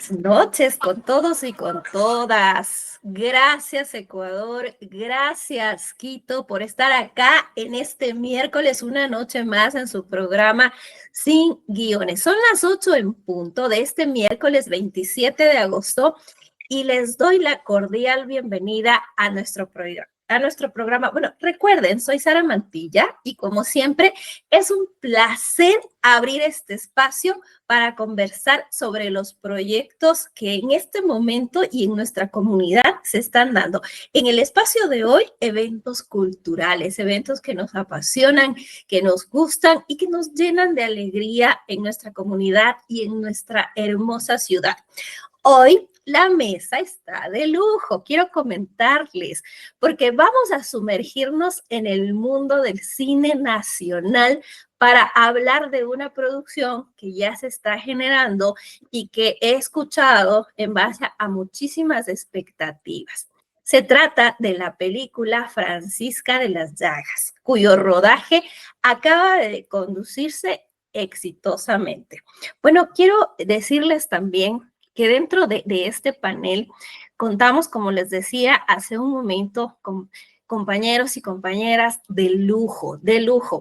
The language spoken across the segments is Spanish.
Noches con todos y con todas. Gracias, Ecuador. Gracias, Quito, por estar acá en este miércoles, una noche más en su programa Sin Guiones. Son las 8 en punto de este miércoles 27 de agosto y les doy la cordial bienvenida a nuestro programa. Bueno, recuerden, soy Sara Mantilla y como siempre es un placer abrir este espacio para conversar sobre los proyectos que en este momento y en nuestra comunidad se están dando. En el espacio de hoy, eventos culturales, eventos que nos apasionan, que nos gustan y que nos llenan de alegría en nuestra comunidad y en nuestra hermosa ciudad. Hoy la mesa está de lujo, quiero comentarles, porque vamos a sumergirnos en el mundo del cine nacional para hablar de una producción que ya se está generando y que he escuchado en base a muchísimas expectativas. Se trata de la película Francisca de las Llagas, cuyo rodaje acaba de conducirse exitosamente. Bueno, quiero decirles también que dentro de este panel contamos, como les decía hace un momento, con compañeros y compañeras de lujo.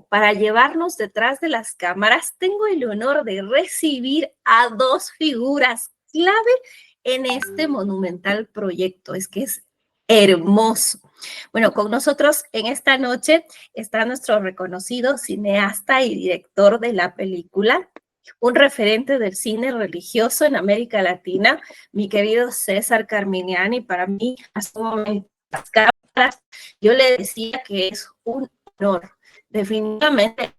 Para llevarnos detrás de las cámaras, tengo el honor de recibir a dos figuras clave en este monumental proyecto. Es que es hermoso. Bueno, con nosotros en esta noche está nuestro reconocido cineasta y director de la película, un referente del cine religioso en América Latina, mi querido César Carminiani. Para mí, hace un momento, las cámaras, yo le decía que es un honor, definitivamente,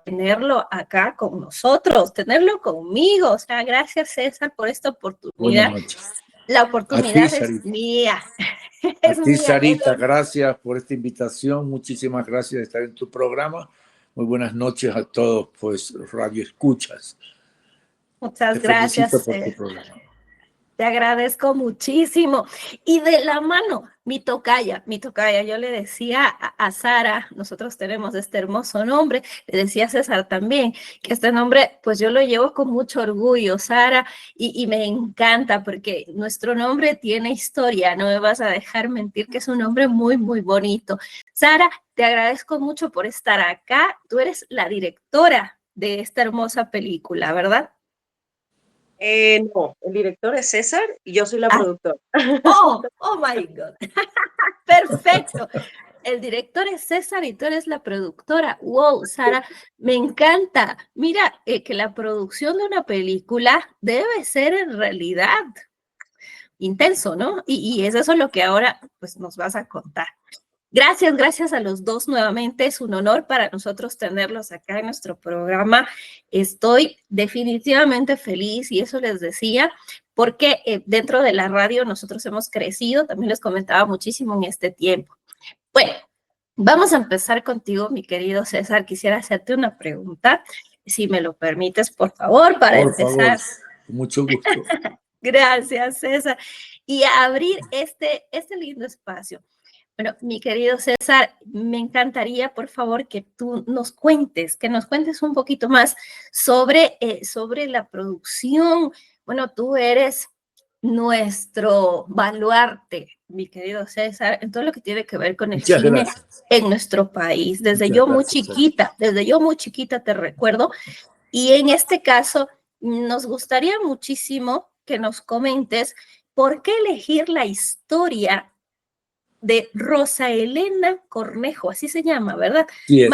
tenerlo acá con nosotros, tenerlo conmigo. O sea, gracias, César, por esta oportunidad. Buenas noches. La oportunidad es mía. A ti, Sarita, gracias por esta invitación. Muchísimas gracias de estar en tu programa. Muy buenas noches a todos, pues, radio escuchas. Muchas gracias. Te felicito por tu programa. Te agradezco muchísimo. Y de la mano, mi tocaya, yo le decía a Sara, nosotros tenemos este hermoso nombre, le decía a César también, que este nombre, pues yo lo llevo con mucho orgullo, Sara, y me encanta porque nuestro nombre tiene historia, no me vas a dejar mentir que es un nombre muy, muy bonito. Sara, te agradezco mucho por estar acá. Tú eres la directora de esta hermosa película, ¿verdad? No, el director es César y yo soy la productora. Oh my God. Perfecto. El director es César y tú eres la productora. Wow, Sara, me encanta. Mira, que la producción de una película debe ser en realidad intenso, ¿no? Y es eso lo que ahora pues nos vas a contar. Gracias a los dos nuevamente. Es un honor para nosotros tenerlos acá en nuestro programa. Estoy definitivamente feliz y eso les decía, porque dentro de la radio nosotros hemos crecido, también les comentaba muchísimo en este tiempo. Bueno, vamos a empezar contigo, mi querido César. Quisiera hacerte una pregunta, si me lo permites, por favor, para empezar. Favor, con mucho gusto. Gracias, César. Y a abrir este lindo espacio. Bueno, mi querido César, me encantaría, por favor, que tú nos cuentes un poquito más sobre la producción. Bueno, tú eres nuestro baluarte, mi querido César, en todo lo que tiene que ver con el cine en nuestro país. Desde yo muy chiquita te recuerdo. Y en este caso, nos gustaría muchísimo que nos comentes por qué elegir la historia de Rosa Elena Cornejo, así se llama, ¿verdad? Sí,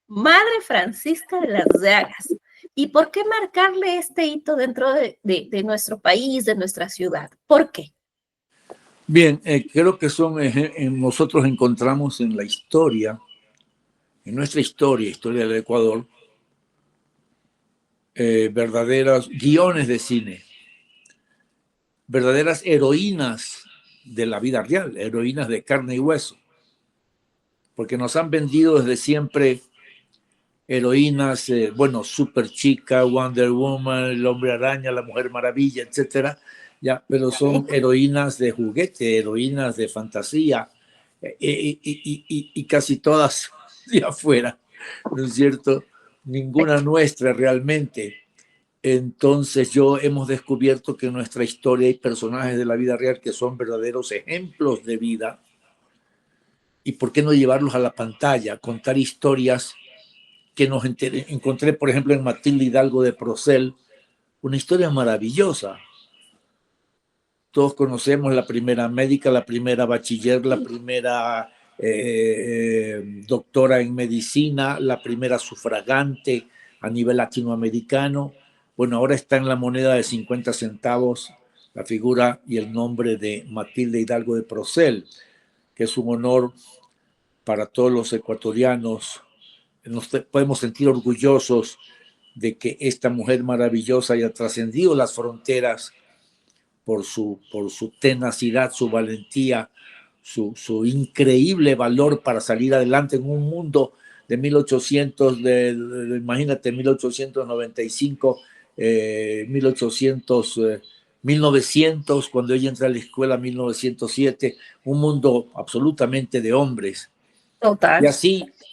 Madre Francisca de las Llagas. ¿Y por qué marcarle este hito dentro de nuestro país, de nuestra ciudad? ¿Por qué? Bien, creo que nosotros encontramos en la historia, en nuestra historia del Ecuador, verdaderos guiones de cine, verdaderas heroínas de la vida real, heroínas de carne y hueso, porque nos han vendido desde siempre heroínas, Super Chica, Wonder Woman, el Hombre Araña, la Mujer Maravilla, etcétera, ya, pero son heroínas de juguete, heroínas de fantasía, y casi todas de afuera, ¿no es cierto? Ninguna nuestra realmente. Entonces hemos descubierto que en nuestra historia hay personajes de la vida real que son verdaderos ejemplos de vida. ¿Y por qué no llevarlos a la pantalla? Contar historias que encontré, por ejemplo, en Matilde Hidalgo de Procel, una historia maravillosa. Todos conocemos la primera médica, la primera bachiller, la primera doctora en medicina, la primera sufragante a nivel latinoamericano. Bueno, ahora está en la moneda de 50 centavos la figura y el nombre de Matilde Hidalgo de Procel, que es un honor para todos los ecuatorianos. Nos podemos sentir orgullosos de que esta mujer maravillosa haya trascendido las fronteras por su tenacidad, su valentía, su increíble valor para salir adelante en un mundo de 1800, imagínate, 1895, 1900, cuando ella entra a la escuela, 1907, un mundo absolutamente de hombres. Total.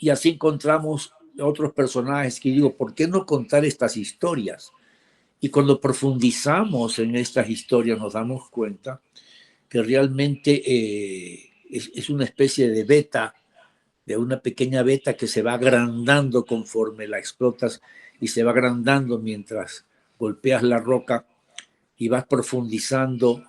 Y así encontramos otros personajes que digo, ¿por qué no contar estas historias? Y cuando profundizamos en estas historias nos damos cuenta que realmente es una especie de beta, de una pequeña beta que se va agrandando conforme la explotas y se va agrandando mientras golpeas la roca y vas profundizando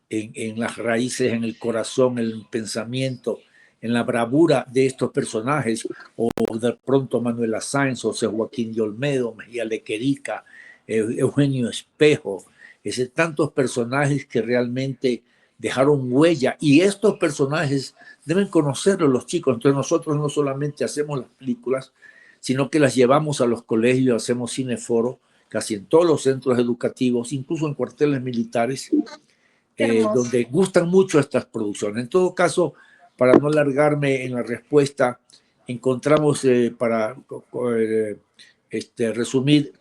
en las raíces, en el corazón, en el pensamiento, en la bravura de estos personajes, o de pronto Manuela Sáenz, José Joaquín de Olmedo, Mejía Lequerica, Eugenio Espejo, tantos personajes que realmente dejaron huella, y estos personajes deben conocerlos los chicos. Entonces nosotros no solamente hacemos las películas, sino que las llevamos a los colegios, hacemos cineforo, casi en todos los centros educativos, incluso en cuarteles militares, donde gustan mucho estas producciones. En todo caso, para no alargarme en la respuesta, encontramos, para resumir,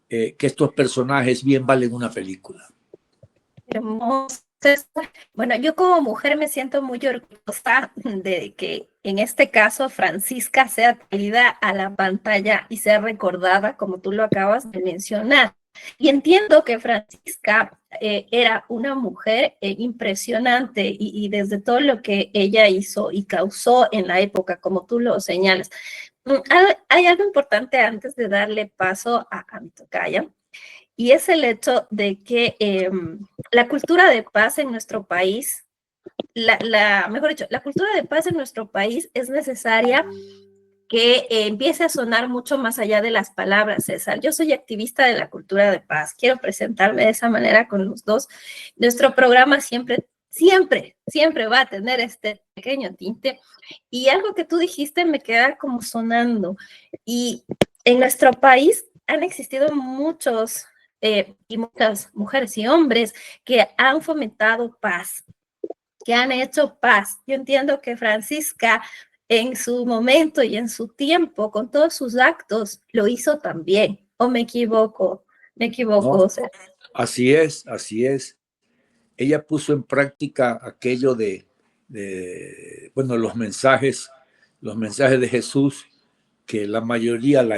que estos personajes bien valen una película. Hermoso. Bueno, yo como mujer me siento muy orgullosa de que en este caso Francisca sea traída a la pantalla y sea recordada, como tú lo acabas de mencionar. Y entiendo que Francisca era una mujer impresionante y desde todo lo que ella hizo y causó en la época, como tú lo señalas. Hay algo importante antes de darle paso a mi tocaya, y es el hecho de que la cultura de paz en nuestro país, mejor dicho, la cultura de paz en nuestro país es necesaria que empiece a sonar mucho más allá de las palabras, César. Yo soy activista de la cultura de paz, quiero presentarme de esa manera con los dos. Nuestro programa siempre va a tener este pequeño tinte, y algo que tú dijiste me queda como sonando, y en nuestro país han existido muchos y muchas mujeres y hombres que han fomentado paz, que han hecho paz. Yo entiendo que Francisca en su momento y en su tiempo, con todos sus actos, lo hizo también. ¿O me equivoco? Me equivoco. No, O sea. así es, así es. Ella puso en práctica aquello bueno, los mensajes de Jesús, que la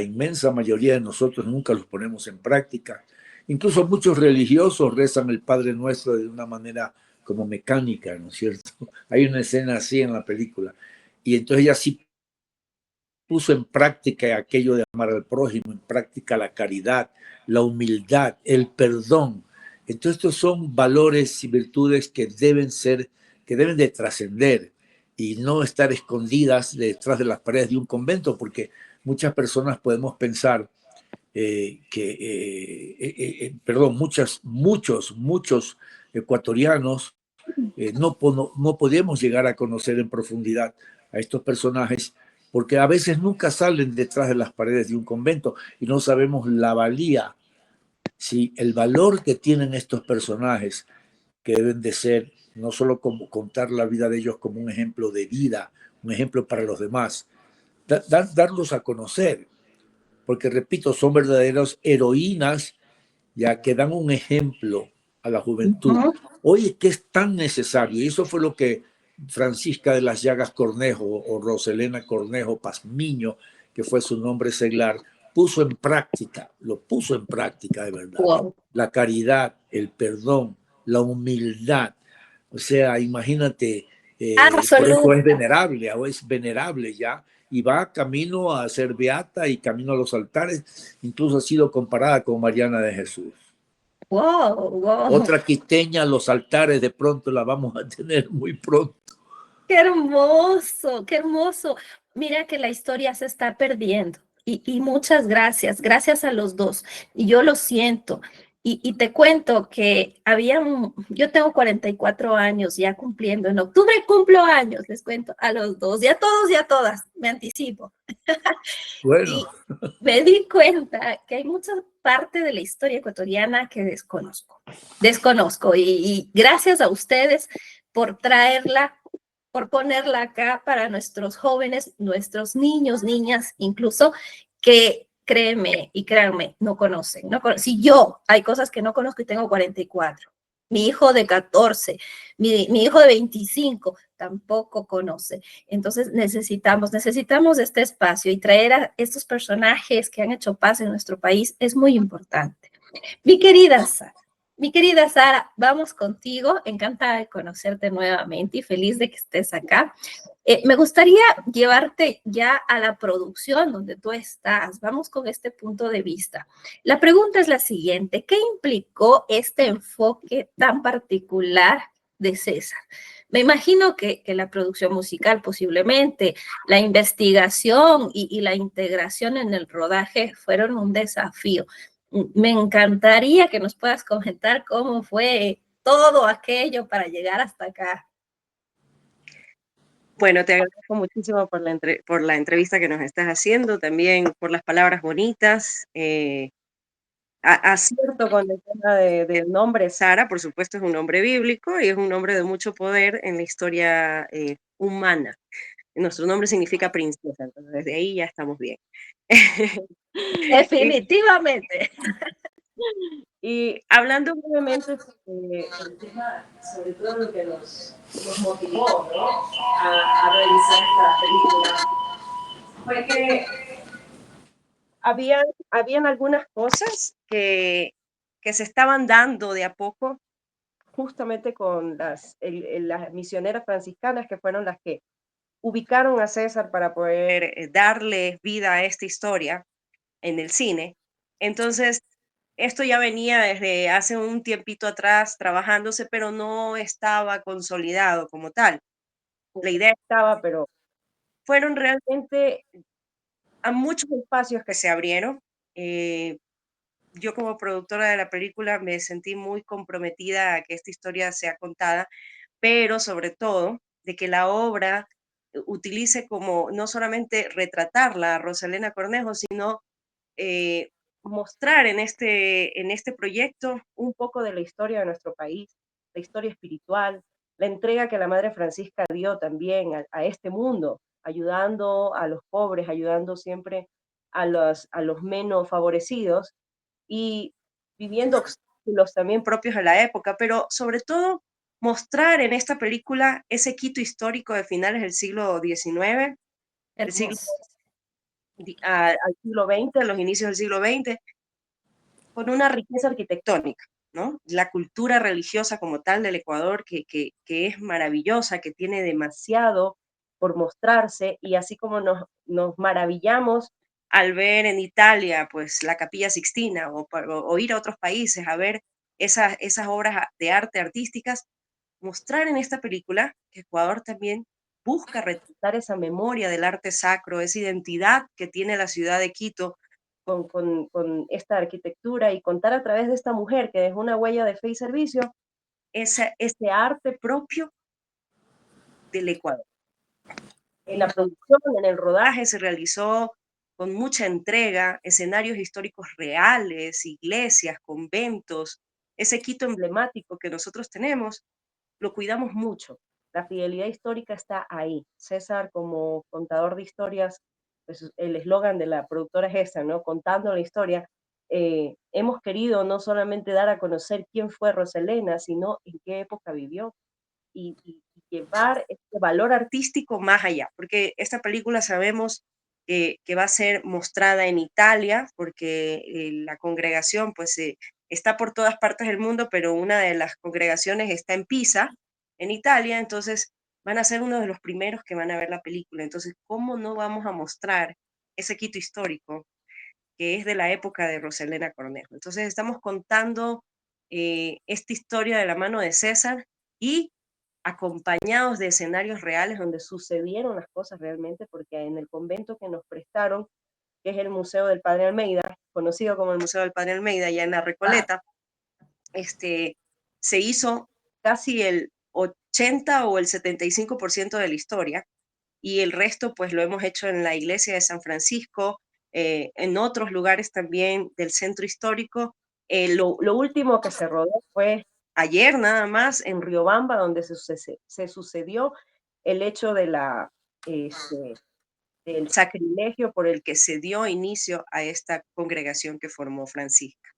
inmensa mayoría de nosotros nunca los ponemos en práctica. Incluso muchos religiosos rezan el Padre Nuestro de una manera como mecánica, ¿no es cierto? Hay una escena así en la película. Y entonces ella sí puso en práctica aquello de amar al prójimo, en práctica la caridad, la humildad, el perdón. Entonces estos son valores y virtudes que deben de trascender y no estar escondidas detrás de las paredes de un convento, porque muchas personas podemos pensar muchos ecuatorianos no podemos llegar a conocer en profundidad a estos personajes, porque a veces nunca salen detrás de las paredes de un convento y no sabemos la valía, ¿sí? El valor que tienen estos personajes, que deben de ser no solo como contar la vida de ellos como un ejemplo de vida, un ejemplo para los demás, darlos a conocer, porque repito, son verdaderas heroínas, ya que dan un ejemplo a la juventud. Oye, que es tan necesario, y eso fue lo que Francisca de las Llagas Cornejo, o Roselena Cornejo Pazmiño, que fue su nombre seglar, puso en práctica, lo puso en práctica de verdad. Wow. La caridad, el perdón, la humildad. O sea, imagínate, por eso es venerable, o es venerable ya, y va camino a ser beata y camino a los altares. Incluso ha sido comparada con Mariana de Jesús. Wow, wow. Otra quiteña a los altares de pronto la vamos a tener muy pronto. Qué hermoso, qué hermoso. Mira que la historia se está perdiendo. Y muchas gracias, gracias a los dos. Y yo lo siento. Y te cuento que yo tengo 44 años ya cumpliendo. En octubre cumplo años, les cuento a los dos, y a todos y a todas, me anticipo. Bueno. Y me di cuenta que hay mucha parte de la historia ecuatoriana que desconozco. Y gracias a ustedes por traerla, por ponerla acá para nuestros jóvenes, nuestros niños, niñas, incluso, que créeme y créanme, no conocen. Si yo, hay cosas que no conozco y tengo 44. Mi hijo de 14, mi hijo de 25 tampoco conoce. Entonces necesitamos este espacio, y traer a estos personajes que han hecho paz en nuestro país es muy importante. Mi querida Sara, vamos contigo. Encantada de conocerte nuevamente y feliz de que estés acá. Me gustaría llevarte ya a la producción donde tú estás. Vamos con este punto de vista. La pregunta es la siguiente: ¿qué implicó este enfoque tan particular de César? Me imagino que la producción musical, posiblemente, la investigación y la integración en el rodaje fueron un desafío. Me encantaría que nos puedas comentar cómo fue todo aquello para llegar hasta acá. Bueno, te agradezco muchísimo por la entrevista que nos estás haciendo, también por las palabras bonitas. Acierto con el tema del nombre Sara, por supuesto es un nombre bíblico y es un nombre de mucho poder en la historia humana. Nuestro nombre significa princesa, entonces desde ahí ya estamos bien. Definitivamente. Y hablando brevemente del tema, sobre todo lo que nos motivó, ¿no?, a realizar esta película, fue que habían algunas cosas que se estaban dando de a poco, justamente con las misioneras franciscanas, que fueron las que ubicaron a César para poder darle vida a esta historia en el cine. Entonces, esto ya venía desde hace un tiempito atrás trabajándose, pero no estaba consolidado como tal. La idea estaba, pero fueron realmente a muchos espacios que se abrieron. Eh, yo como productora de la película me sentí muy comprometida a que esta historia sea contada, pero sobre todo de que la obra utilice como no solamente retratarla a Rosalena Cornejo, sino eh, mostrar en este proyecto un poco de la historia de nuestro país, la historia espiritual, la entrega que la Madre Francisca dio también a este mundo, ayudando a los pobres, ayudando siempre a los menos favorecidos y viviendo obstáculos también propios de la época, pero sobre todo mostrar en esta película ese Quito histórico de finales del siglo XIX, del siglo, Hermoso. al siglo XX, a los inicios del siglo XX, con una riqueza arquitectónica, ¿no? La cultura religiosa como tal del Ecuador, que es maravillosa, que tiene demasiado por mostrarse, y así como nos maravillamos al ver en Italia, pues, la Capilla Sixtina, o ir a otros países a ver esas obras de arte artísticas, mostrar en esta película que Ecuador también busca retratar esa memoria del arte sacro, esa identidad que tiene la ciudad de Quito con esta arquitectura, y contar a través de esta mujer que dejó una huella de fe y servicio, ese arte propio del Ecuador. En la producción, en el rodaje, se realizó con mucha entrega, escenarios históricos reales, iglesias, conventos, ese Quito emblemático que nosotros tenemos, lo cuidamos mucho. La fidelidad histórica está ahí. César, como contador de historias, pues el eslogan de la productora es esa, ¿no? Contando la historia. Hemos querido no solamente dar a conocer quién fue Roselena, sino en qué época vivió, y llevar este valor artístico más allá, porque esta película sabemos que va a ser mostrada en Italia, porque la congregación pues está por todas partes del mundo, pero una de las congregaciones está en Pisa, en Italia, entonces van a ser uno de los primeros que van a ver la película. Entonces, ¿cómo no vamos a mostrar ese Quito histórico que es de la época de Roselena Cornejo? Entonces, estamos contando esta historia de la mano de César y acompañados de escenarios reales donde sucedieron las cosas realmente, porque en el convento que nos prestaron, que es el Museo del Padre Almeida, conocido como el Museo del Padre Almeida, ya en la Wow. Recoleta, se hizo casi el 80 o el 75% de la historia, y el resto pues lo hemos hecho en la iglesia de San Francisco, en otros lugares también del centro histórico. Lo último que se rodó fue ayer nada más en Riobamba, donde se sucedió el hecho de del sacrilegio por el que se dio inicio a esta congregación que formó Francisca.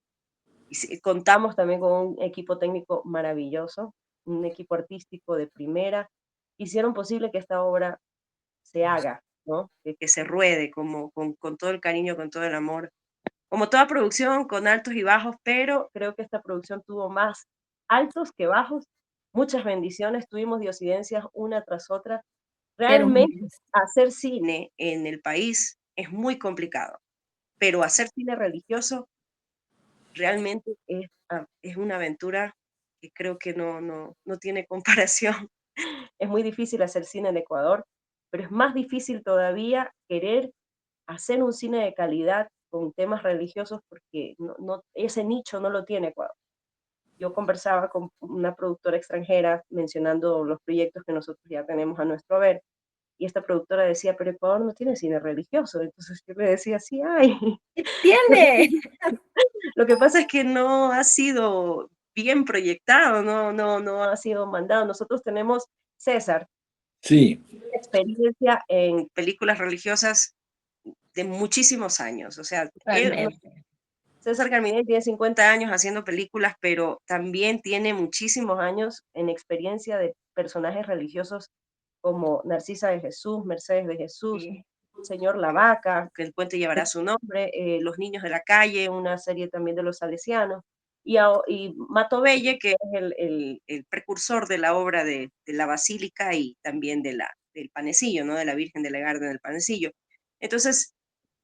Y contamos también con un equipo técnico maravilloso, un equipo artístico de primera. Hicieron posible que esta obra se haga, ¿no? Que se ruede como, con todo el cariño, con todo el amor. Como toda producción, con altos y bajos, pero creo que esta producción tuvo más altos que bajos. Muchas bendiciones, tuvimos diosidencias una tras otra. Realmente Hermoso. hacer cine en el país es muy complicado, pero hacer cine religioso realmente es una aventura que creo que no tiene comparación. Es muy difícil hacer cine en Ecuador, pero es más difícil todavía querer hacer un cine de calidad con temas religiosos porque ese nicho no lo tiene Ecuador. Yo conversaba con una productora extranjera mencionando los proyectos que nosotros ya tenemos a nuestro haber, y esta productora decía, pero Ecuador no tiene cine religioso. Entonces yo le decía, sí hay. ¿Qué tiene? Lo que pasa es que no ha sido bien proyectado, no ha sido mandado. Nosotros tenemos César, Sí, experiencia en películas religiosas de muchísimos años. O sea, Totalmente. César Carmignac tiene 50 años haciendo películas, pero también tiene muchísimos años en experiencia de personajes religiosos como Narcisa de Jesús, Mercedes de Jesús, Sí. Señor La Vaca, que el puente llevará su nombre, Los niños de la calle, una serie también de los salesianos, y Mato Belle, que es el precursor de la obra de la Basílica y también del Panecillo, ¿no? De la Virgen de la Garden del Panecillo. Entonces,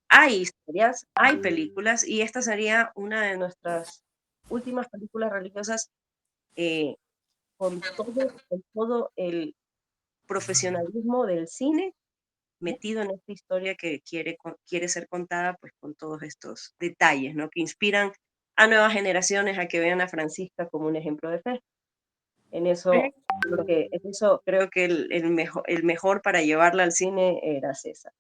hay historias, hay películas, y esta sería una de nuestras últimas películas religiosas eh, con todo el profesionalismo del cine metido en esta historia que quiere ser contada pues con todos estos detalles, ¿no? Que inspiran a nuevas generaciones a que vean a Francisca como un ejemplo de fe. En eso creo que el mejor para llevarla al cine era César.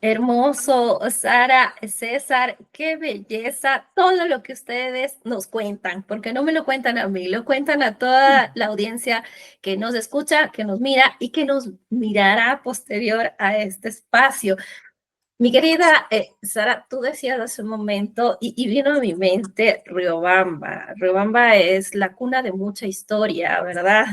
Hermoso, Sara, César, qué belleza, todo lo que ustedes nos cuentan, porque no me lo cuentan a mí, lo cuentan a toda la audiencia que nos escucha, que nos mira y que nos mirará posterior a este espacio. Mi querida Sara, tú decías hace un momento, y vino a mi mente Riobamba. Riobamba es la cuna de mucha historia, ¿verdad?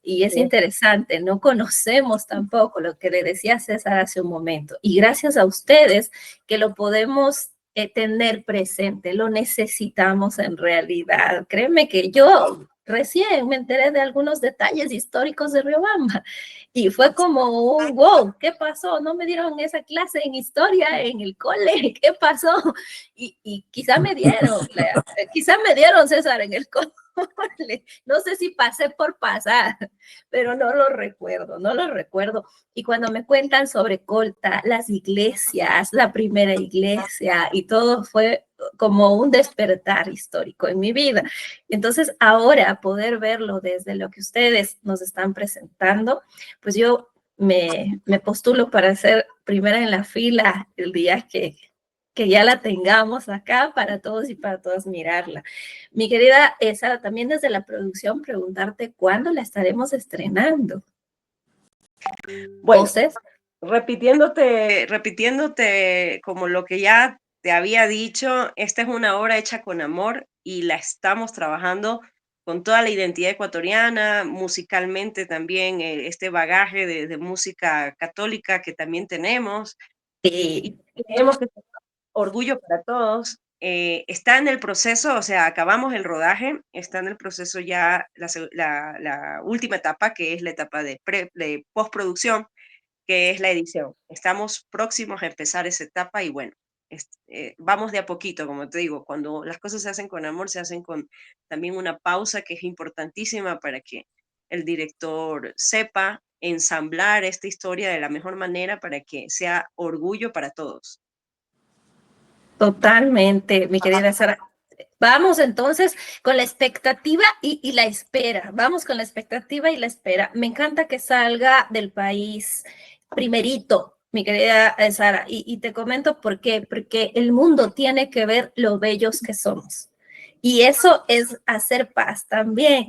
Y es Sí. interesante, no conocemos tampoco lo que le decía César hace un momento. Y gracias a ustedes que lo podemos tener presente, lo necesitamos en realidad. Créeme que yo recién me enteré de algunos detalles históricos de Riobamba. Y fue como un wow, ¿qué pasó? No me dieron esa clase en historia en el cole, ¿qué pasó? Y quizá me dieron César en el cole. No sé si pasé por pasar, pero no lo recuerdo, no lo recuerdo. Y cuando me cuentan sobre Colta, las iglesias, la primera iglesia y todo fue como un despertar histórico en mi vida. Entonces, ahora poder verlo desde lo que ustedes nos están presentando, pues yo me postulo para ser primera en la fila el día que ya la tengamos acá para todos y para todas mirarla. Mi querida Sara, también desde la producción preguntarte cuándo la estaremos estrenando. Bueno, ¿Voces? repitiéndote como lo que ya te había dicho, esta es una obra hecha con amor y la estamos trabajando con toda la identidad ecuatoriana, musicalmente también, este bagaje de música católica que también tenemos, Creemos que es orgullo para todos. Está en el proceso, o sea, acabamos el rodaje, está en el proceso ya la última etapa, que es la etapa de postproducción, que es la edición. Estamos próximos a empezar esa etapa y bueno, vamos de a poquito, como te digo, cuando las cosas se hacen con amor, se hacen con también una pausa que es importantísima para que el director sepa ensamblar esta historia de la mejor manera para que sea orgullo para todos. Totalmente, mi querida Sara. Vamos entonces con la expectativa y la espera. Vamos con la expectativa y la espera. Me encanta que salga del país primerito, mi querida Sara. Y te comento por qué. Porque el mundo tiene que ver lo bellos que somos. Y eso es hacer paz también.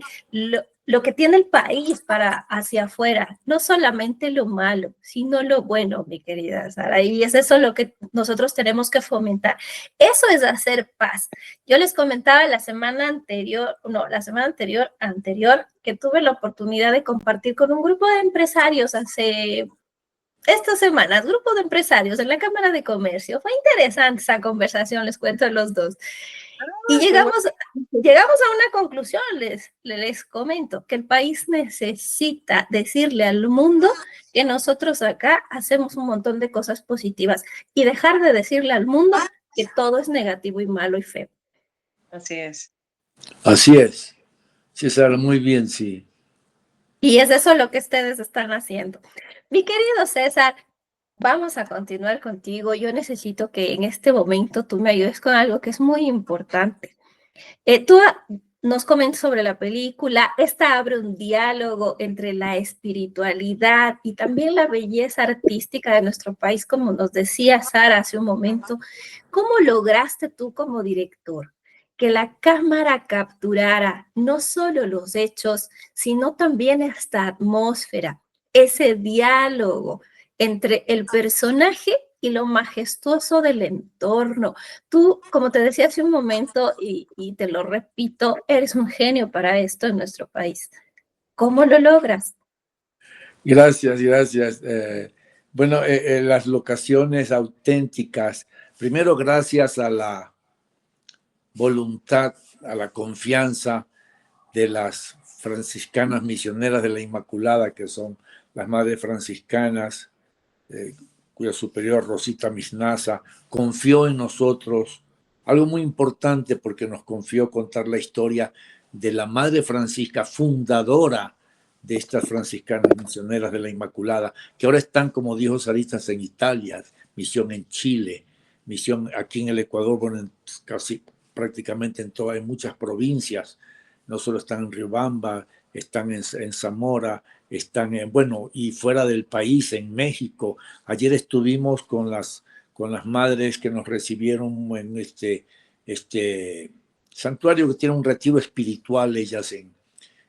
Lo que tiene el país para hacia afuera, no solamente lo malo, sino lo bueno, mi querida Sara. Y es eso lo que nosotros tenemos que fomentar. Eso es hacer paz. Yo les comentaba la semana anterior, que tuve la oportunidad de compartir con un grupo de empresarios hace estas semanas, grupo de empresarios en la Cámara de Comercio. Fue interesante esa conversación, les cuento a los dos. Y llegamos a una conclusión, les comento, que el país necesita decirle al mundo que nosotros acá hacemos un montón de cosas positivas y dejar de decirle al mundo que todo es negativo y malo y feo. Así es. Así es. César, muy bien, sí. Y es eso lo que ustedes están haciendo. Mi querido César, vamos a continuar contigo. Yo necesito que en este momento tú me ayudes con algo que es muy importante. Tú nos comentas sobre la película. Esta abre un diálogo entre la espiritualidad y también la belleza artística de nuestro país, como nos decía Sara hace un momento. ¿Cómo lograste tú como director que la cámara capturara no solo los hechos, sino también esta atmósfera, ese diálogo entre el personaje y lo majestuoso del entorno? Tú, como te decía hace un momento, y te lo repito, eres un genio para esto en nuestro país. ¿Cómo lo logras? Gracias, gracias. Bueno, las locaciones auténticas, primero gracias a la voluntad, a la confianza de las franciscanas misioneras de la Inmaculada, que son las madres franciscanas, cuya superior Rosita Misnasa confió en nosotros, algo muy importante porque nos confió contar la historia de la Madre Francisca, fundadora de estas franciscanas misioneras de la Inmaculada, que ahora están, como dijo Sarita, en Italia, misión en Chile, misión aquí en el Ecuador, bueno, casi prácticamente en muchas provincias, no solo están en Riobamba, están en Zamora, están bueno, y fuera del país, en México. Ayer estuvimos con las madres que nos recibieron en este santuario que tiene un retiro espiritual, ellas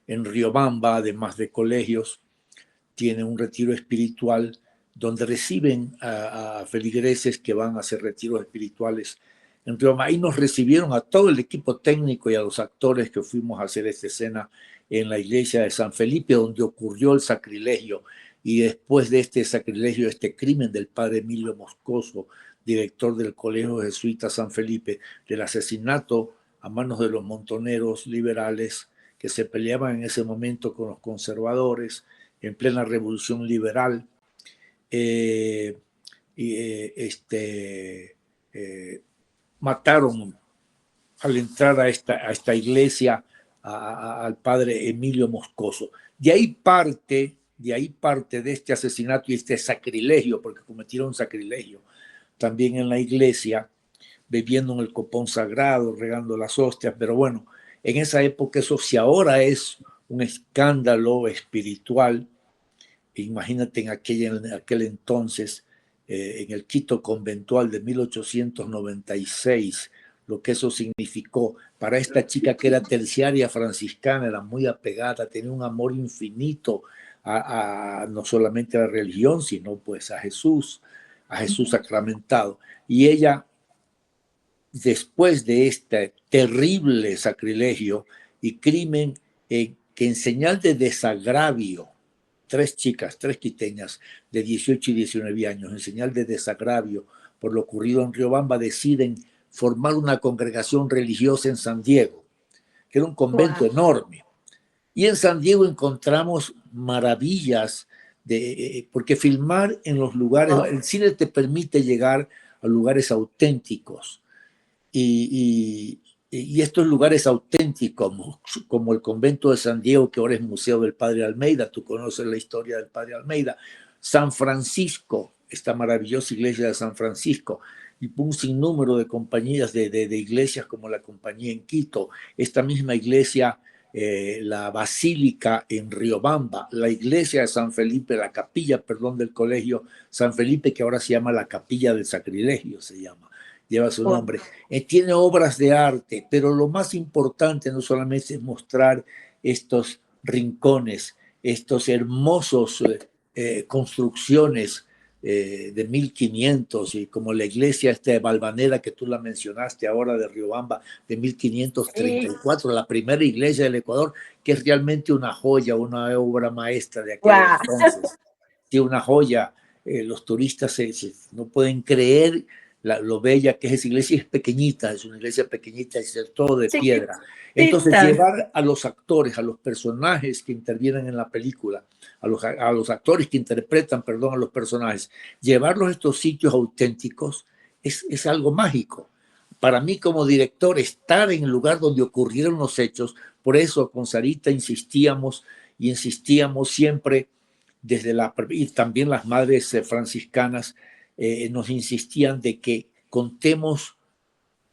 en Riobamba, además de colegios, tiene un retiro espiritual donde reciben a feligreses que van a hacer retiros espirituales en Riobamba. Ahí nos recibieron a todo el equipo técnico y a los actores que fuimos a hacer esta escena en la iglesia de San Felipe, donde ocurrió el sacrilegio. Y después de este sacrilegio, este crimen del padre Emilio Moscoso, director del Colegio Jesuita San Felipe, del asesinato a manos de los montoneros liberales que se peleaban en ese momento con los conservadores en plena revolución liberal, mataron al entrar a esta iglesia al padre Emilio Moscoso. De ahí parte de este asesinato y este sacrilegio, porque cometieron sacrilegio también en la iglesia, bebiendo en el copón sagrado, regando las hostias, pero bueno, en esa época eso, si ahora es un escándalo espiritual, imagínate en aquel entonces, en el Quito conventual de 1896, lo que eso significó para esta chica que era terciaria franciscana, era muy apegada, tenía un amor infinito no solamente a la religión, sino pues a Jesús sacramentado. Y ella, después de este terrible sacrilegio y crimen, que en señal de desagravio tres chicas, tres quiteñas de 18 y 19 años, en señal de desagravio por lo ocurrido en Riobamba, deciden formar una congregación religiosa en San Diego, que era un convento enorme. Y en San Diego encontramos maravillas, porque filmar en los lugares, el cine te permite llegar a lugares auténticos. Y estos lugares auténticos, como el convento de San Diego, que ahora es Museo del Padre Almeida, tú conoces la historia del Padre Almeida, San Francisco, esta maravillosa iglesia de San Francisco, y un sinnúmero de compañías de iglesias como la compañía en Quito, esta misma iglesia, la basílica en Riobamba, la iglesia de San Felipe, la capilla, perdón, del colegio San Felipe, que ahora se llama la Capilla del Sacrilegio, se llama, lleva su nombre. Tiene obras de arte, pero lo más importante no solamente es mostrar estos rincones, estos hermosos construcciones de 1500, y como la iglesia esta de Valvanera que tú la mencionaste ahora de Riobamba, de 1534, la primera iglesia del Ecuador, que es realmente una joya, una obra maestra de aquel entonces. Sí, una joya. Los turistas no pueden creer lo bella que es esa iglesia. Es pequeñita, es una iglesia pequeñita, es todo de piedra. Entonces, llevar a los actores, a los personajes que intervienen en la película, a los actores que interpretan, perdón, a los personajes, llevarlos a estos sitios auténticos es algo mágico. Para mí, como director, estar en el lugar donde ocurrieron los hechos, por eso con Sarita insistíamos siempre y también las madres franciscanas nos insistían de que contemos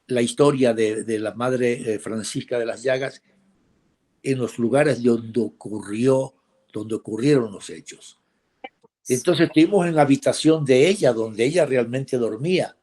la historia de la Madre Francisca de las Llagas en los lugares donde ocurrieron los hechos. Entonces estuvimos en la habitación de ella, donde ella realmente dormía,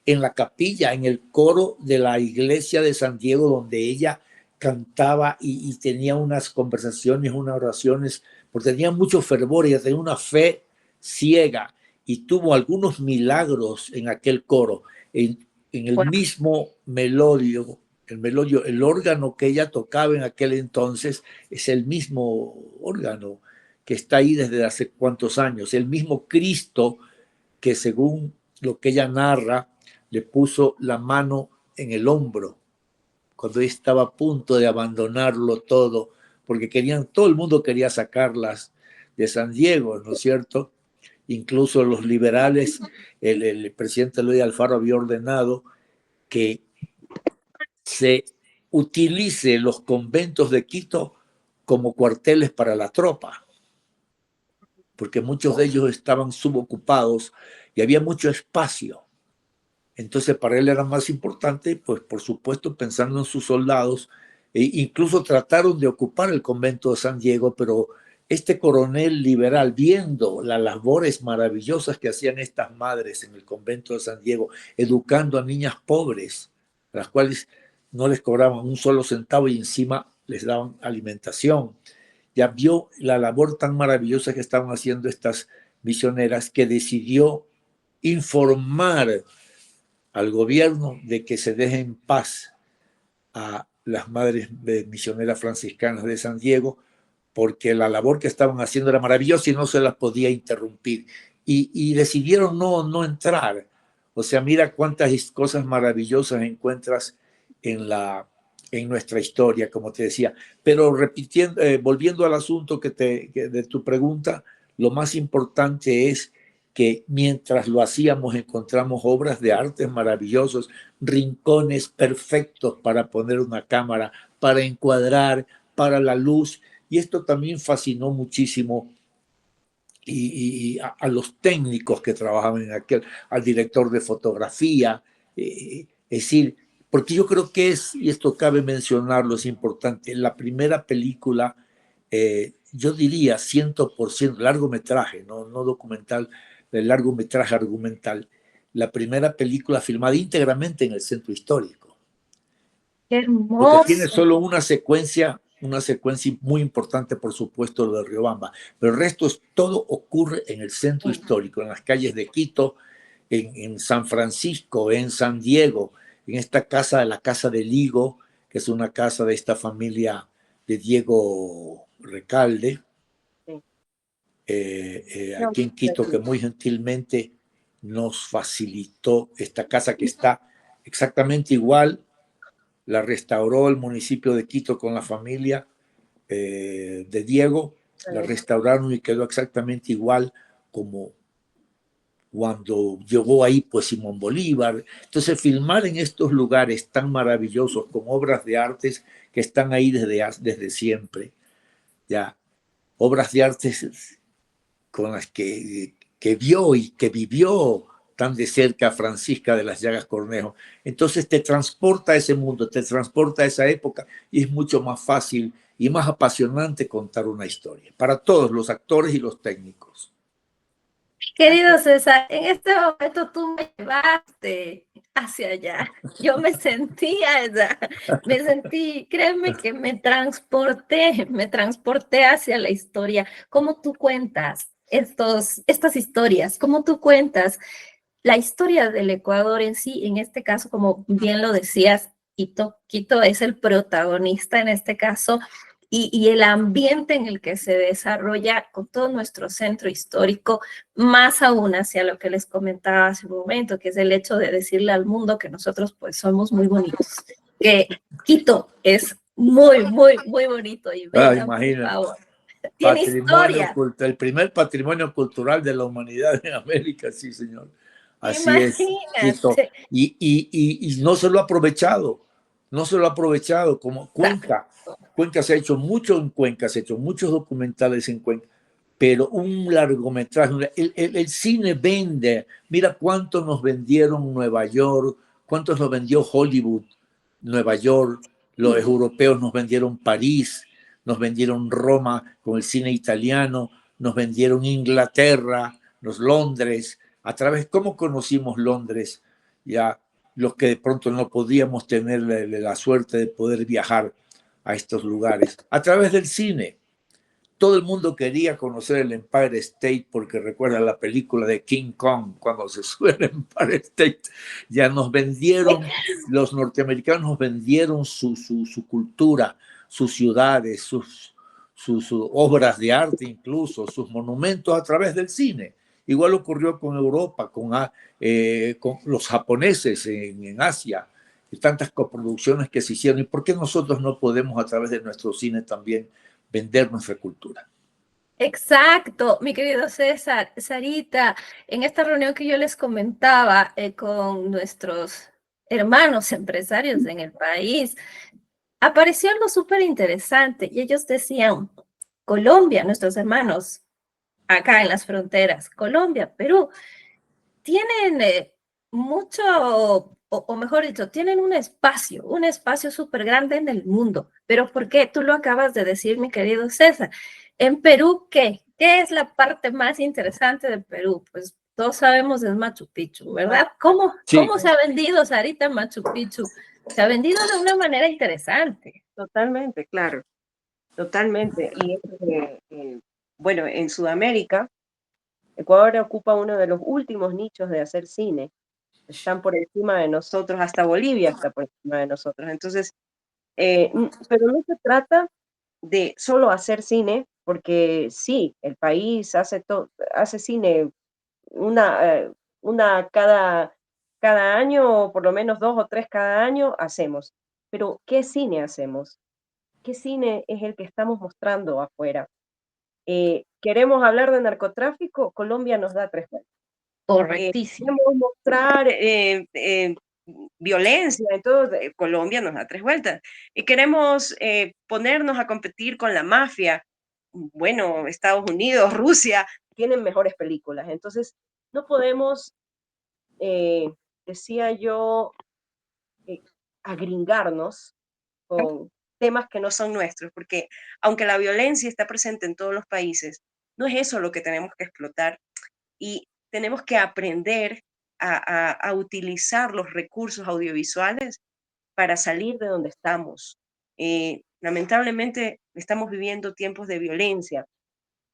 en la capilla, en el coro de la iglesia de San Diego, donde ella cantaba y tenía unas conversaciones, unas oraciones, porque tenía mucho fervor, ella tenía una fe ciega y tuvo algunos milagros en aquel coro, en el mismo melodio, el órgano que ella tocaba en aquel entonces es el mismo órgano que está ahí desde hace cuántos años, el mismo Cristo que según lo que ella narra, le puso la mano en el hombro cuando ella estaba a punto de abandonarlo todo, porque todo el mundo quería sacarlas de San Diego, ¿no es cierto? Incluso los liberales, el presidente Eloy Alfaro había ordenado que se utilice los conventos de Quito como cuarteles para la tropa, porque muchos de ellos estaban subocupados y había mucho espacio. Entonces para él era más importante, pues por supuesto pensando en sus soldados, incluso trataron de ocupar el convento de San Diego, pero este coronel liberal, viendo las labores maravillosas que hacían estas madres en el convento de San Diego, educando a niñas pobres, a las cuales no les cobraban un solo centavo y encima les daban alimentación, ya vio la labor tan maravillosa que estaban haciendo estas misioneras, que decidió informar al gobierno de que se deje en paz a las madres misioneras franciscanas de San Diego, porque la labor que estaban haciendo era maravillosa y no se las podía interrumpir. Y decidieron no entrar. O sea, mira cuántas cosas maravillosas encuentras en nuestra historia, como te decía. Pero volviendo al asunto de tu pregunta, lo más importante es que mientras lo hacíamos encontramos obras de arte maravillosos, rincones perfectos para poner una cámara, para encuadrar, para la luz. Y esto también fascinó muchísimo a los técnicos que trabajaban en al director de fotografía. Es decir, porque yo creo que y esto cabe mencionarlo, es importante, la primera película, yo diría 100% largometraje, no documental, el largometraje argumental, la primera película filmada íntegramente en el centro histórico. ¡Qué hermoso! Porque tiene solo una secuencia muy importante, por supuesto, lo de Riobamba, pero el resto todo ocurre en el centro histórico, en las calles de Quito, en San Francisco, en San Diego, en esta casa, la Casa de Ligo, que es una casa de esta familia de Diego Recalde. No, aquí en Quito, que muy gentilmente nos facilitó esta casa que está exactamente igual. La restauró el municipio de Quito con la familia de Diego. La restauraron y quedó exactamente igual como cuando llegó ahí pues Simón Bolívar. Entonces filmar en estos lugares tan maravillosos con obras de artes que están ahí desde siempre, ya, obras de artes con las que vio y que vivió tan de cerca Francisca de las Llagas Cornejo. Entonces te transporta a ese mundo, te transporta a esa época y es mucho más fácil y más apasionante contar una historia para todos los actores y los técnicos. Querido César, en este momento tú me llevaste hacia allá. Yo me sentí allá, me sentí, créeme que me transporté hacia la historia. ¿Cómo tú cuentas estas historias? ¿Cómo tú cuentas la historia del Ecuador en sí? En este caso, como bien lo decías, Quito es el protagonista en este caso, y el ambiente en el que se desarrolla con todo nuestro centro histórico, más aún hacia lo que les comentaba hace un momento, que es el hecho de decirle al mundo que nosotros pues somos muy bonitos, que Quito es muy, muy, muy bonito, y vengan, por Imagínate, favor. Tiene historia. el primer patrimonio cultural de la humanidad en América, sí, señor. Así es, Quito. Imagínate. Y no se lo ha aprovechado, no se lo ha aprovechado como Cuenca. Cuenca se ha hecho mucho en Cuenca, se ha hecho muchos documentales en Cuenca, pero un largometraje, el cine vende. Mira cuánto nos vendieron Nueva York, cuántos nos vendió Hollywood, Nueva York, los europeos nos vendieron París, nos vendieron Roma con el cine italiano, nos vendieron Inglaterra, Londres. A través, ¿cómo conocimos Londres? Ya los que de pronto no podíamos tener la suerte de poder viajar a estos lugares, a través del cine. Todo el mundo quería conocer el Empire State porque recuerda la película de King Kong, cuando se sube el Empire State. Ya nos vendieron, los norteamericanos nos vendieron su cultura, sus ciudades, sus obras de arte, incluso sus monumentos a través del cine. Igual ocurrió con Europa, con los japoneses en Asia, y tantas coproducciones que se hicieron. ¿Y por qué nosotros no podemos a través de nuestro cine también vender nuestra cultura? Exacto, mi querido César, Sarita, en esta reunión que yo les comentaba con nuestros hermanos empresarios en el país, apareció algo súper interesante y ellos decían, Colombia, nuestros hermanos acá en las fronteras, Colombia, Perú, tienen mucho, o mejor dicho, tienen un espacio súper grande en el mundo. Pero ¿por qué? Tú lo acabas de decir, mi querido César. En Perú, ¿qué? ¿Qué es la parte más interesante de Perú? Pues todos sabemos es Machu Picchu, ¿verdad? Sí, ¿Cómo se ha vendido, Sarita, Machu Picchu? Se ha vendido de una manera interesante. totalmente, claro, totalmente. Y bueno, en Sudamérica, Ecuador ocupa uno de los últimos nichos de hacer cine. Están por encima de nosotros, hasta Bolivia está por encima de nosotros. Entonces, pero no se trata de solo hacer cine, porque sí, el país hace cine una cada año, o por lo menos 2 o 3 cada año hacemos. Pero, ¿qué cine hacemos? ¿Qué cine es el que estamos mostrando afuera? ¿Queremos hablar de narcotráfico? Colombia nos da 3 vueltas. Correctísimo. Queremos mostrar violencia, entonces Colombia nos da 3 vueltas. Y queremos ponernos a competir con la mafia. Bueno, Estados Unidos, Rusia tienen mejores películas. Entonces, no podemos, eh, decía yo, eh, agringarnos con temas que no son nuestros, porque aunque la violencia está presente en todos los países, no es eso lo que tenemos que explotar, y tenemos que aprender a utilizar los recursos audiovisuales para salir de donde estamos. Lamentablemente estamos viviendo tiempos de violencia,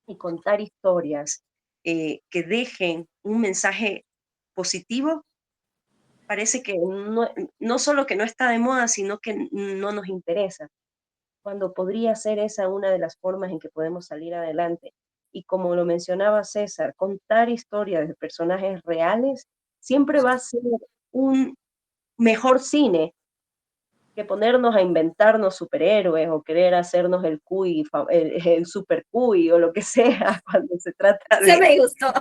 y contar historias que dejen un mensaje positivo parece que no solo que no está de moda, sino que no nos interesa, cuando podría ser esa una de las formas en que podemos salir adelante. y como lo mencionaba César, contar historias de personajes reales siempre va a ser un mejor cine que ponernos a inventarnos superhéroes o querer hacernos el cuy, el super cuy o lo que sea cuando se trata Se me gustó.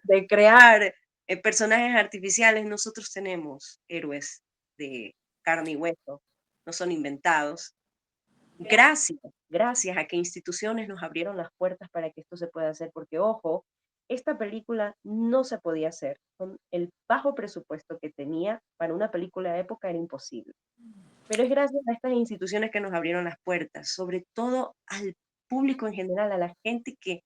de crear personajes artificiales. Nosotros tenemos héroes de carne y hueso, no son inventados. Gracias, gracias a que instituciones nos abrieron las puertas para que esto se pueda hacer, porque ojo, esta película no se podía hacer. Con el bajo presupuesto que tenía para una película de época era imposible. Pero es gracias a estas instituciones que nos abrieron las puertas, sobre todo al público en general, a la gente que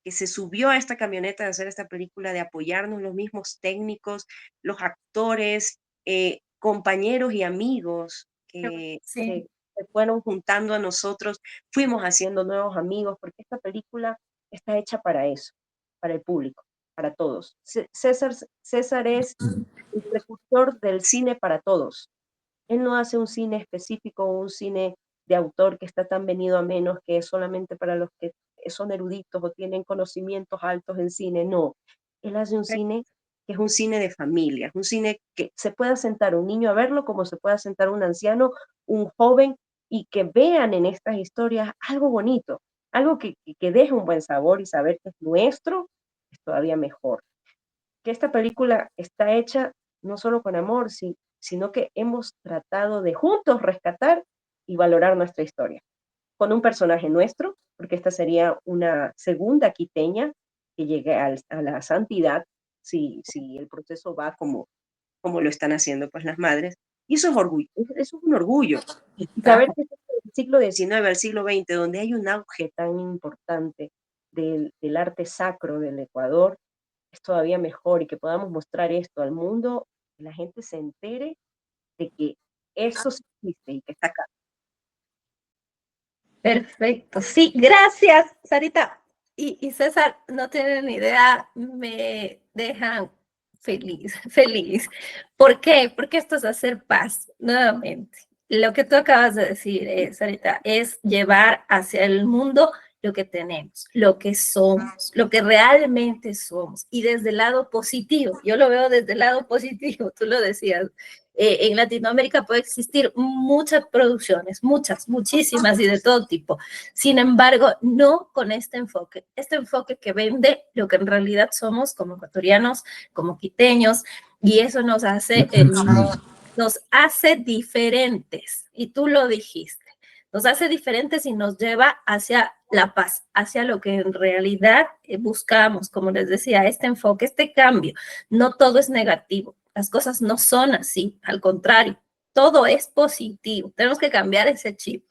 se subió a esta camioneta de hacer esta película, de apoyarnos, los mismos técnicos, los actores, compañeros y amigos que Sí, se fueron juntando a nosotros, fuimos haciendo nuevos amigos, porque esta película está hecha para eso, para el público, para todos. César es el precursor del cine para todos. Él no hace un cine específico o un cine de autor que está tan venido a menos, que es solamente para los que son eruditos o tienen conocimientos altos en cine. No, él hace un cine que es un cine de familia, es un cine que se pueda sentar un niño a verlo como se pueda sentar un anciano, un joven, y que vean en estas historias algo bonito, algo que deje un buen sabor, y saber que es nuestro es todavía mejor. Que esta película está hecha no solo con amor, sino que hemos tratado de juntos rescatar y valorar nuestra historia, con un personaje nuestro, porque esta sería una segunda quiteña que llegue a la santidad, si el proceso va como lo están haciendo pues las madres, y eso es orgullo, eso es un orgullo. Y saber que del siglo XIX al siglo XX, donde hay un auge tan importante del arte sacro del Ecuador, es todavía mejor, y que podamos mostrar esto al mundo, que la gente se entere de que eso sí existe y que está acá. perfecto. Sí, gracias, Sarita. Y César, no tienen ni idea, me dejan feliz, feliz. ¿Por qué? Porque esto es hacer paz, nuevamente. Lo que tú acabas de decir, Sarita, es llevar hacia el mundo lo que tenemos, lo que somos, lo que realmente somos. Y desde el lado positivo, yo lo veo desde el lado positivo, tú lo decías. En Latinoamérica puede existir muchas producciones, muchas, muchísimas y de todo tipo. Sin embargo, no con este enfoque que vende lo que en realidad somos como ecuatorianos, como quiteños, y eso nos hace diferentes. Y tú lo dijiste, nos hace diferentes y nos lleva hacia la paz, hacia lo que en realidad buscamos, como les decía, este enfoque, este cambio. No todo es negativo, las cosas no son así, al contrario, todo es positivo. Tenemos que cambiar ese chip.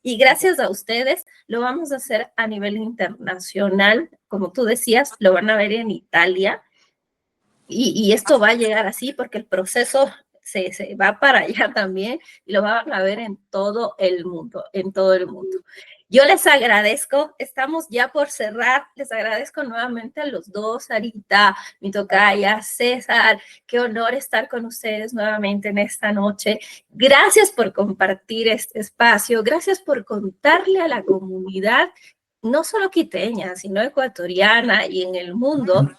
Y gracias a ustedes lo vamos a hacer a nivel internacional. Como tú decías, lo van a ver en Italia. Y esto va a llegar así porque el proceso se va para allá también y lo van a ver en todo el mundo, en todo el mundo. Yo les agradezco, estamos ya por cerrar, les agradezco nuevamente a los dos, Sarita, mi tocaya, César, qué honor estar con ustedes nuevamente en esta noche. Gracias por compartir este espacio, gracias por contarle a la comunidad, no solo quiteña, sino ecuatoriana y en el mundo,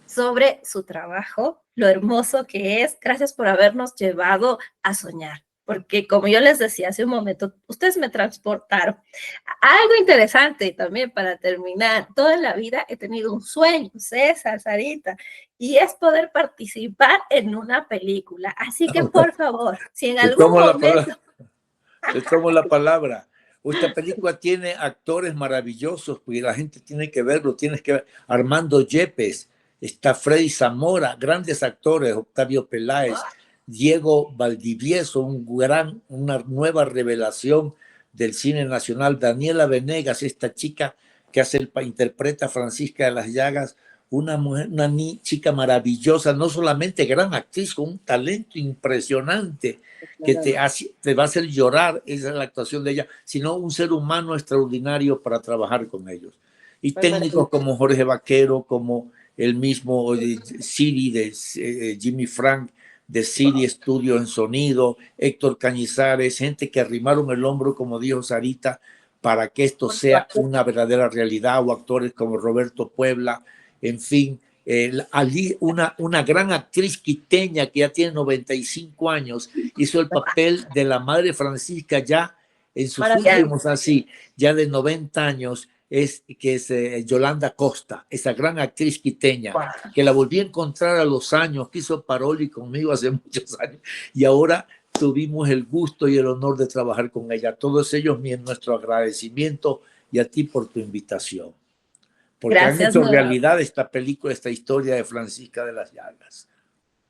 sobre su trabajo, lo hermoso que es. Gracias por habernos llevado a soñar, porque como yo les decía hace un momento, ustedes me transportaron. Algo interesante también para terminar, toda la vida he tenido un sueño, César, Sarita, y es poder participar en una película. Así que por favor, si en algún momento... Te tomo la palabra. Esta película tiene actores maravillosos, porque la gente tiene que verlo, tienes que ver. Armando Yepes, está Freddy Zamora, grandes actores, Octavio Peláez, Diego Valdivieso, una nueva revelación del cine nacional, Daniela Venegas, esta chica que interpreta a Francisca de las Llagas, una mujer, chica maravillosa, no solamente gran actriz, con un talento impresionante que te va a hacer llorar, esa es la actuación de ella, sino un ser humano extraordinario para trabajar con ellos. Y técnicos como Jorge Vaquero, como el mismo Siri de Jimmy Frank, de Siri Studio en sonido, Héctor Cañizares, gente que arrimaron el hombro, como dijo Sarita, para que esto Por sea supuesto. una verdadera realidad, o actores como Roberto Puebla, en fin, una gran actriz quiteña que ya tiene 95 años, hizo el papel de la Madre Francisca ya en sus Maravilloso. últimos, así, ya de 90 años, que es Yolanda Costa, esa gran actriz quiteña, Wow. que la volví a encontrar a los años, que hizo Paroli conmigo hace muchos años, y ahora tuvimos el gusto y el honor de trabajar con ella. Todos ellos, nuestro agradecimiento, y a ti por tu invitación, porque han Gracias, hecho nueva. realidad esta película, esta historia de Francisca de las Llagas.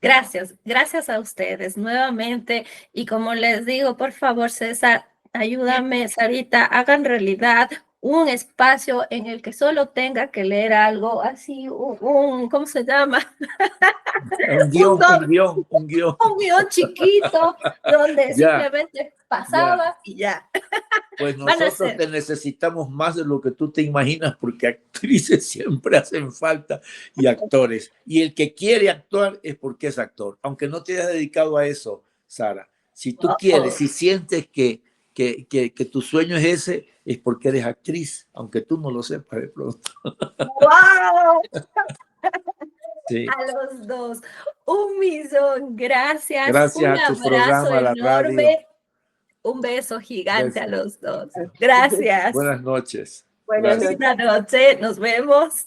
Gracias, gracias a ustedes nuevamente. Y como les digo, por favor, César, ayúdame, Sarita, hagan realidad un espacio en el que solo tenga que leer algo así, ¿cómo se llama? Un guión, un guión, un guión. Un guión chiquito donde Ya, simplemente ya. pasaba y ya. Pues Van a nosotros ser. te necesitamos más de lo que tú te imaginas, porque actrices siempre hacen falta y actores. Y el que quiere actuar es porque es actor, aunque no te hayas dedicado a eso, Sara. Si tú quieres, si sientes que tu sueño es ese, es porque eres actriz, aunque tú no lo sepas de pronto. ¡Wow! Sí. A los dos. Un millón. Gracias. Gracias Un a tu abrazo programa, a la radio. enorme. Un beso gigante a Besos. los dos. Gracias. Buenas noches. Buenas Gracias. noches. Buenas noches. Nos vemos.